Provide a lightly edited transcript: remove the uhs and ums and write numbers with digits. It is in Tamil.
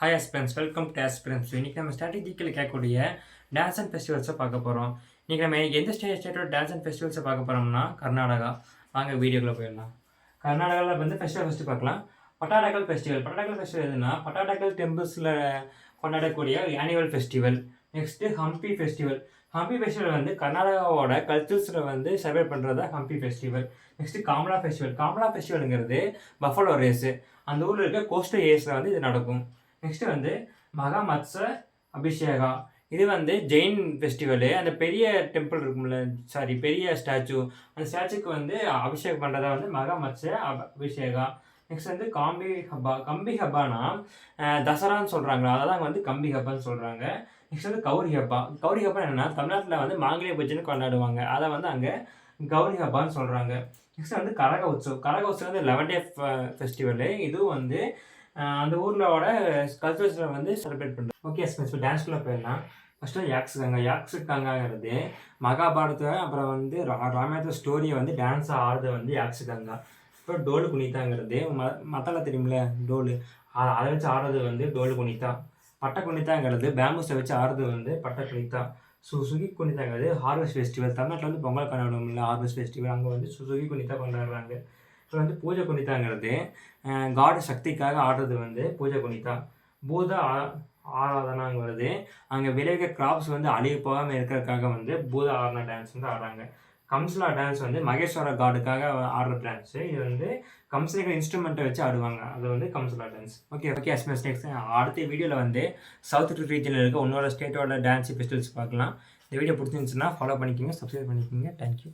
Hi aspirants, welcome to aspirants. இன்றைக்கி நம்ம ஸ்ட்ராட்டஜிக்கல் கேட்கக்கூடிய டான்ஸ் அண்ட் ஃபெஸ்டிவல்ஸை பார்க்க போகிறோம். இன்றைக்கி நம்ம எந்த ஸ்டேட்டோட டான்ஸ் அண்ட் ஃபெஸ்டிவல்ஸை பார்க்க போகிறோம்னா கர்நாடகா. வாங்க வீடியோக்குள்ளே போயிடலாம். கர்நாடகாவில் வந்து ஃபெஸ்டிவல் ஃபஸ்ட்டு பார்க்கலாம். பட்டாடக்கல் ஃபெஸ்டிவல். பட்டாடக்கல் ஃபெஸ்டிவல் எதுனா பட்டாடக்கல் டெம்பிள்ஸில் கொண்டாடக்கூடிய annual festival. Next Hampi festival. Hampi festival வந்து கர்நாடகாவோட கல்ச்சர்ஸில் வந்து செலிப்ரேட் பண்ணுறது தான் Hampi festival. Next Kambala festival. Kambala ஃபெஸ்டிவலுங்கிறது பஃபலோ ரேஸு. அந்த ஊரில் இருக்க கோஸ்டல் ஏரியாஸில் வந்து இது நடக்கும். நெக்ஸ்ட்டு வந்து மகா மத்ஸ அபிஷேகா. இது வந்து ஜெயின் ஃபெஸ்டிவலு. அந்த பெரிய டெம்பிள் இருக்கும்ல, பெரிய ஸ்டாச்சு, அந்த ஸ்டாச்சுக்கு வந்து அபிஷேகம் பண்ணுறதா வந்து மகா மத்ஸ அபிஷேகா. நெக்ஸ்ட் வந்து காம்பி ஹப்பா. கம்பி ஹப்பானா தசரான்னு சொல்கிறாங்களா, அதை தான் வந்து கம்பி ஹப்பான்னு சொல்கிறாங்க. நெக்ஸ்ட் வந்து கௌரி ஹப்பா. கௌரி ஹப்பா என்னென்னா தமிழ்நாட்டில் வந்து மாங்கலிய பூஜைன்னு கொண்டாடுவாங்க, அதை வந்து அங்கே கௌரி ஹப்பான்னு சொல்கிறாங்க. நெக்ஸ்ட் வந்து கரக உற்சவ். கரக உற்சவம் வந்து 11 டே ஃபெஸ்டிவலு. இதுவும் வந்து அந்த ஊரிலோட கல்ச்சர்ஸில் வந்து செலிப்ரேட் பண்ணுறோம். ஓகே ஸ்பென்ஸ், இப்போ டான்ஸ்குள்ளே போயிடலாம். ஃபஸ்ட்டு யாக்ஸுகங்கா. யாக்ஸுகங்காங்கிறது மகாபாரத அப்புறம் வந்து ராமாயண ஸ்டோரியை வந்து டான்ஸாக ஆடுறது வந்து யாக்ஸுகங்கா. இப்போ டோலு குனிதாங்கிறது மத்தள தெரியுமில்ல, டோலு, அதை வச்சு ஆடுறது வந்து டோலு குனிதா. பட்டை குனிதாங்கிறது பேம்பூஸை வச்சு ஆடுறது வந்து பட்டை குனிதா. சுசுகி குனிதாங்கிறது ஹார்வெஸ்ட் ஃபெஸ்டிவல். தமிழ்நாட்டில் வந்து பொங்கல் கொண்டாடுவோம்ல, ஹார்வெஸ்ட் ஃபெஸ்டிவல், அங்கே வந்து சுசுகி குனிதா கொண்டாடுறாங்க. இப்போ வந்து பூஜை குனிதாங்கிறது காடு சக்திக்காக ஆடுறது வந்து பூஜை குனிதா. பூத ஆராதனாங்கிறது அங்கே விளைவிக்க கிராப்ஸ் வந்து அழிவு போகாமல் இருக்கிறதுக்காக வந்து பூத ஆராதனா டான்ஸ் வந்து ஆடுறாங்க. கம்சலா டான்ஸ் வந்து மகேஸ்வர காடுக்காக ஆடுற டான்ஸு. இது வந்து கம்சலிகள் இன்ஸ்ட்ருமெண்ட்டை வச்சு ஆடுவாங்க, அது வந்து கம்சலா டான்ஸ். ஓகே எஸ்மெஸ். நெக்ஸ்ட் அடுத்த வீடியோவில் வந்து சவுத் ரீஜனில் இருக்க உன்னோட ஸ்டேட்டோட டான்ஸ் ஃபெஸ்டிவல்ஸ் பார்க்கலாம். இந்த வீடியோ பிடிச்சிருந்துச்சுன்னா ஃபாலோ பண்ணிக்கோங்க, சப்ஸ்கிரைப் பண்ணிக்கோங்க. தேங்க்யூ.